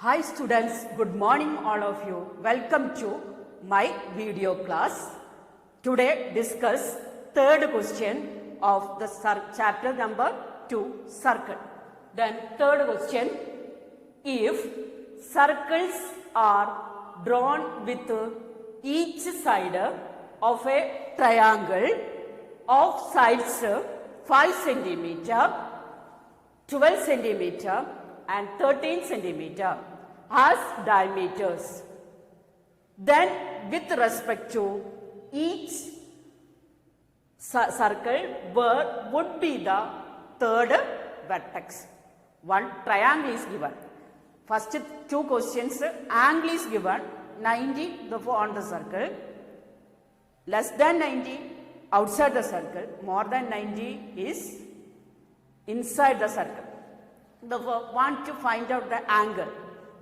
Hi students, good morning all of you. Welcome to my video class. Today discuss third question of the chapter number 2, circle. Then third question, if circles are drawn with each side of a triangle of sides 5 centimeter, 12 centimeter and 13 centimeter as diameters, then with respect to each circle where would be the third vertex. One triangle is given. First two questions, angle is given 90 on the circle, less than 90 outside the circle, more than 90 is inside the circle. Therefore, want to find out the angle,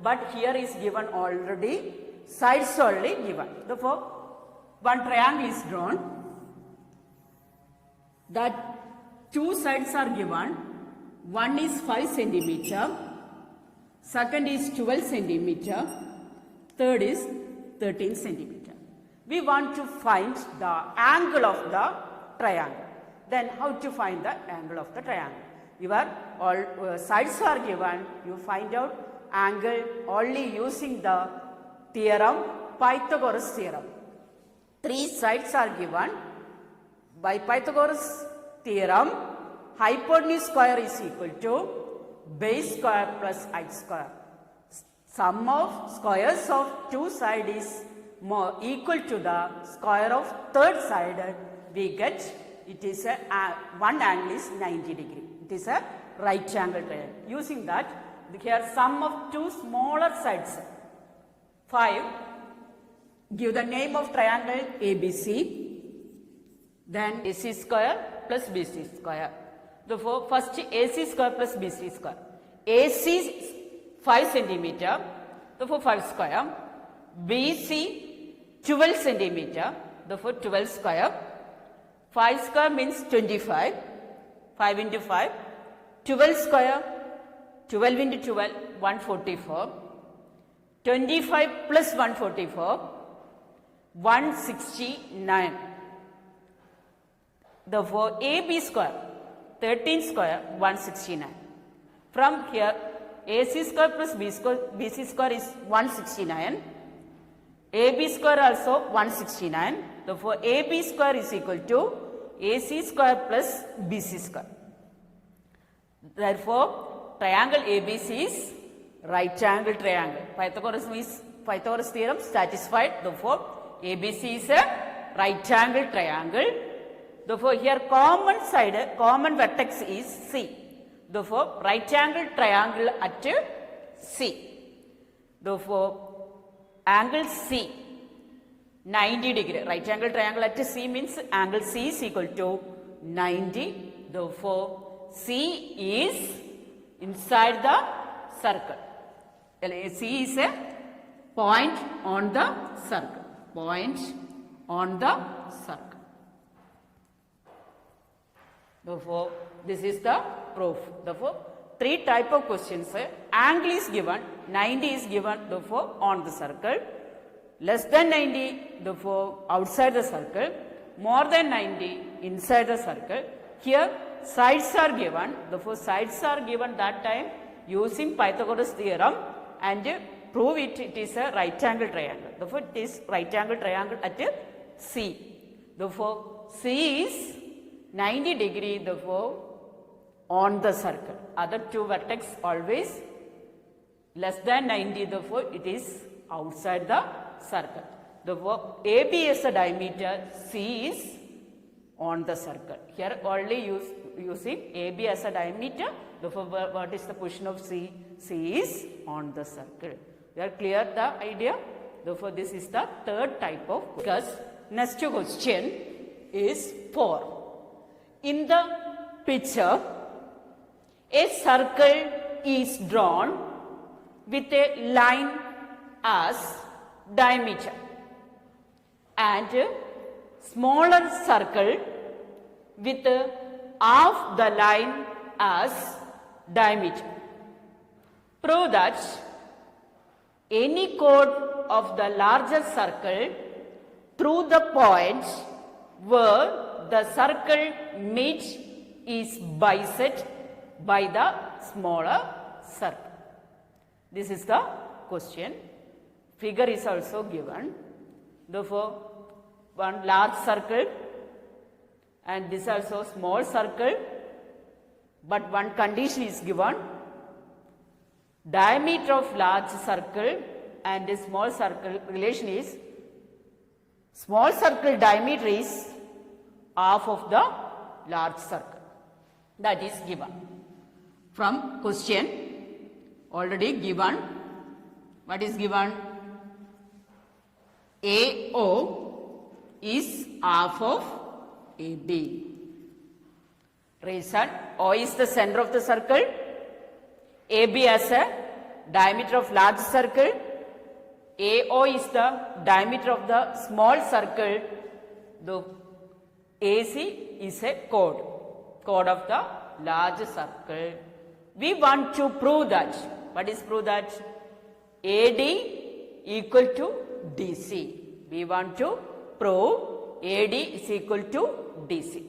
but here is given already, sides only given. Therefore, one triangle is drawn, that two sides are given, one is 5 centimeter, second is 12 centimeter, third is 13 centimeter. We want to find the angle of the triangle. Then how to find the angle of the triangle? Your all sides are given, you find out angle only using the theorem, Pythagoras theorem. Three sides are given. By Pythagoras theorem, hypotenuse square is equal to base square plus height square. Sum of squares of two sides is more equal to the square of third side. We get it is one angle is 90 degree. It is a right angle triangle. Using that, here sum of two smaller sides 5, give the name of triangle ABC, then AC square plus BC square. Therefore, first AC square plus BC square. AC is 5 centimeter, therefore 5 square. BC 12 centimeter, therefore 12 square. 5 square means 25. 5 into 5, 12 square, 12 into 12, 144, 25 plus 144, 169. Therefore, AB square, 13 square, 169. From here, AC square plus BC square is 169. AB square also 169. Therefore, AB square is equal to AC square plus BC square. Therefore, triangle ABC is right angle triangle. Pythagoras theorem satisfied. Therefore, ABC is a right angle triangle. Therefore, here common side, common vertex is C. Therefore, right angle triangle at C. Therefore, angle C 90 degree. Right angle triangle at C means angle C is equal to 90. Therefore, C is inside the circle. C is a point on the circle. Point on the circle. Therefore, this is the proof. Therefore, three type of questions. Angle is given, 90 is given, therefore on the circle. Less than 90, therefore outside the circle. More than 90, inside the circle. Here sides are given, therefore sides are given that time using Pythagoras theorem and prove it is a right angle triangle. Therefore, it is right angle triangle at C. Therefore, C is 90 degree, therefore on the circle. Other two vertex always less than 90, therefore it is outside the circle. Therefore, AB as a diameter, C is on the circle. Here only using AB as a diameter. Therefore, what is the position of C? C is on the circle. We are clear the idea? Therefore, this is the third type of question. Because next question is 4. In the picture, a circle is drawn with a line as diameter and smaller circle with half the line as diameter. Prove that any chord of the larger circle through the points where the circle meets is bisect by the smaller circle. This is the question. Figure is also given. Therefore, one large circle and this also small circle, but one condition is given. Diameter of large circle and a small circle relation is small circle diameter is half of the large circle. That is given. From question already given. What is given? AO is half of AB. Reason, O is the center of the circle, AB has a diameter of large circle, AO is the diameter of the small circle, the AC is a chord of the large circle. We want to prove that. What is prove that? AD equal to DC. We want to prove AD is equal to DC.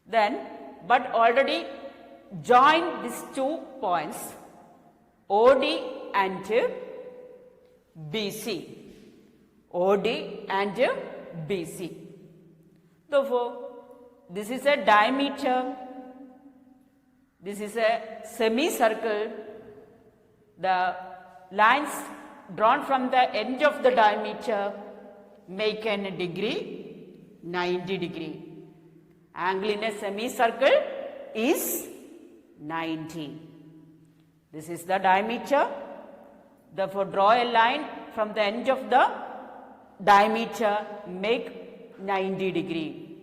Then, but already join these 2 points, OD and BC. OD and BC. Therefore, this is a diameter, this is a semicircle. The lines drawn from the end of the diameter make a degree 90 degree. Angle in a semicircle is 90. This is the diameter. Therefore, draw a line from the end of the diameter, make 90 degree.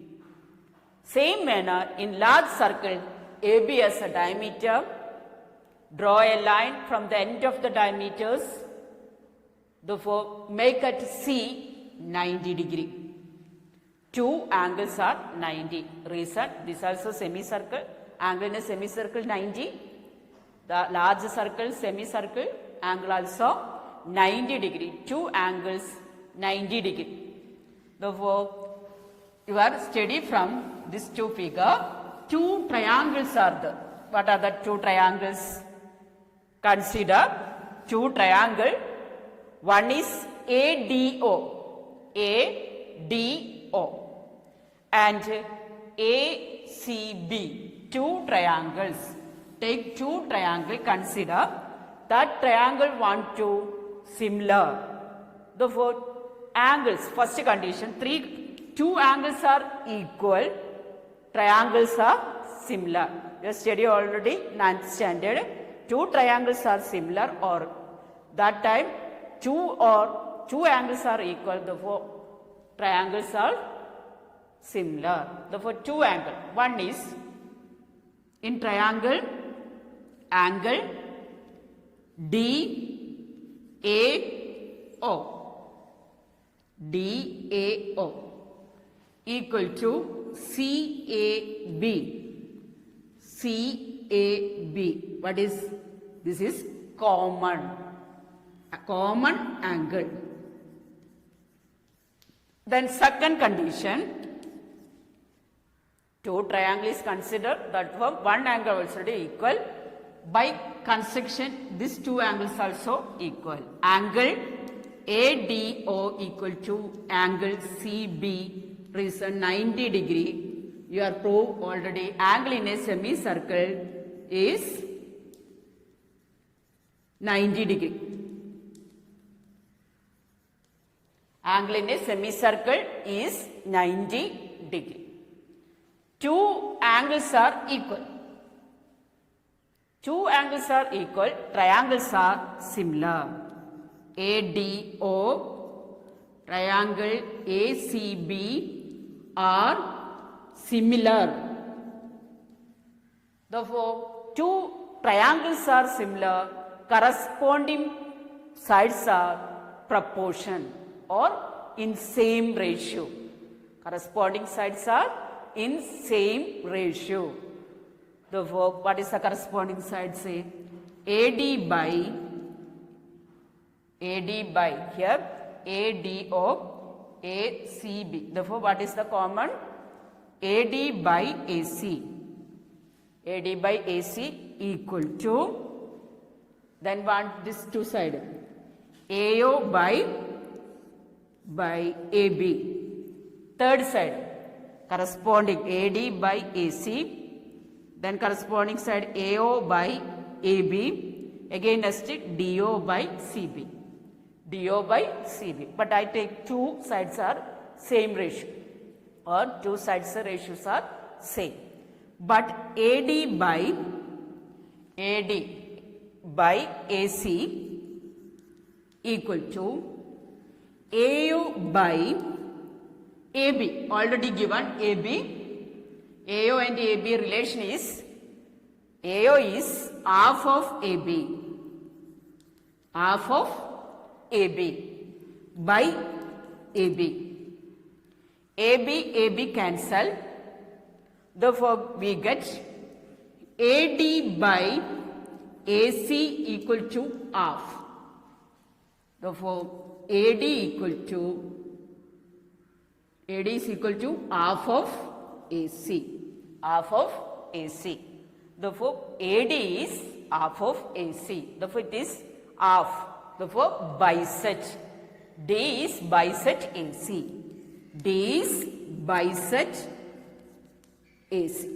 Same manner, in large circle, AB has a diameter. Draw a line from the end of the diameters. Therefore, make at C 90 degree. 2 angles are 90. Reason, this also semicircle. Angle in a semicircle 90. The large circle, semicircle, angle also 90 degree. 2 angles 90 degree. Therefore, you are study from this 2 figure. 2 triangles are there. What are the 2 triangles? Consider 2 triangle. One is ADO. ADO. And ACB, 2 triangles. Take 2 triangle, consider that triangle want to similar. Therefore, angles, first condition, 2 angles are equal, triangles are similar. You study already 9th standard, 2 triangles are similar, or that time 2 angles are equal, therefore triangles are similar. Therefore, 2 angle. One is in triangle, angle DAO. DAO equal to CAB. CAB. What is? This is common. A common angle. Then second condition, 2 triangle is considered, that one angle also equal. By construction, these 2 angles also equal. Angle ADO equal to angle CB, reason 90 degree. You are proved already. Angle in a semicircle is 90 degree. Angle in a semicircle is 90 degree. 2 angles are equal. 2 angles are equal, triangles are similar. ADO, triangle ACB are similar. Therefore, 2 triangles are similar, corresponding sides are proportion or in same ratio. Corresponding sides are in same ratio. Therefore, what is the corresponding side? Say AD by AD by here ADO ACB. Therefore, what is the common? AD by AC. AD by AC equal to, then want this two side, AO by AB. Third side, corresponding AD by AC, then corresponding side AO by AB, again next DO by CB. DO by CB. But I take two sides are same ratio, or two sides ratios are same. But AD by AC equal to AO by AB. Already given AB. AO and AB relation is, AO is half of AB. Half of AB by AB. AB cancel. Therefore, we get AD by AC equal to half. Therefore, AD is equal to half of AC. Half of AC. Therefore, AD is half of AC. Therefore, it is half. Therefore, biset. D is biset AC. D is biset AC.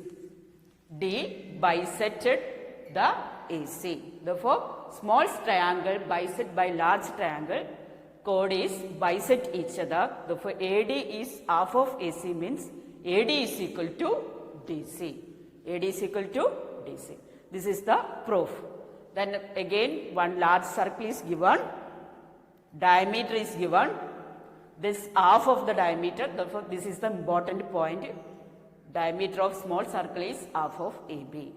D bisected the AC. Therefore, small triangle bisect by large triangle. Chord is bisect each other. Therefore, AD is half of AC means AD is equal to DC. AD is equal to DC. This is the proof. Then again one large circle is given. Diameter is given. This half of the diameter. Therefore, this is the important point. Diameter of small circle is half of AB.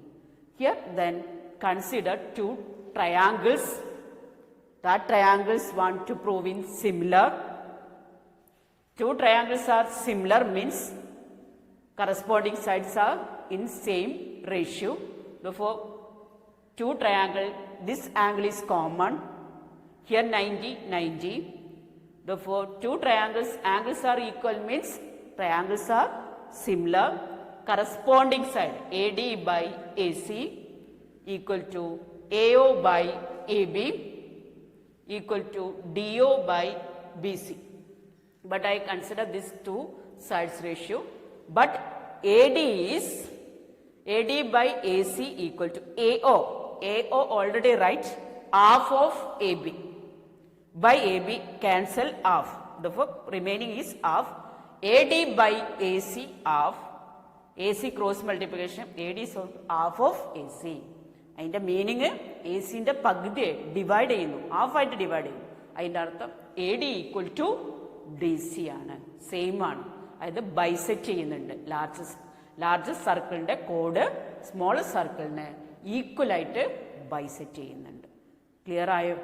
Here then consider two triangles. That triangles want to prove in similar. Two triangles are similar means corresponding sides are in same ratio. Therefore, two triangle, this angle is common. Here 90, 90. Therefore, two triangles, angles are equal means triangles are similar. Corresponding side AD by AC equal to AO by AB equal to DO by BC. But I consider this two sides ratio. But AD by AC equal to AO. AO already write half of AB. By AB cancel half. Therefore, remaining is half. AD by AC half. AC cross multiplication. AD is half of AC. അതിൻ്റെ meaning എസിൻ്റെ പകുതി divide ചെയ്യുന്നു, ഹാഫായിട്ട് divide ചെയ്യുന്നു. അതിൻ്റെ അർത്ഥം AD equal to DC ആണ്, same ആണ്. അതായത് ബൈസെറ്റ് ചെയ്യുന്നുണ്ട്. ലാർജ് സർക്കിളിൻ്റെ കോഡ് സ്മോൾ സർക്കിളിനെ ഈക്വലായിട്ട് ബൈസെറ്റ് ചെയ്യുന്നുണ്ട്. ക്ലിയർ ആയോ?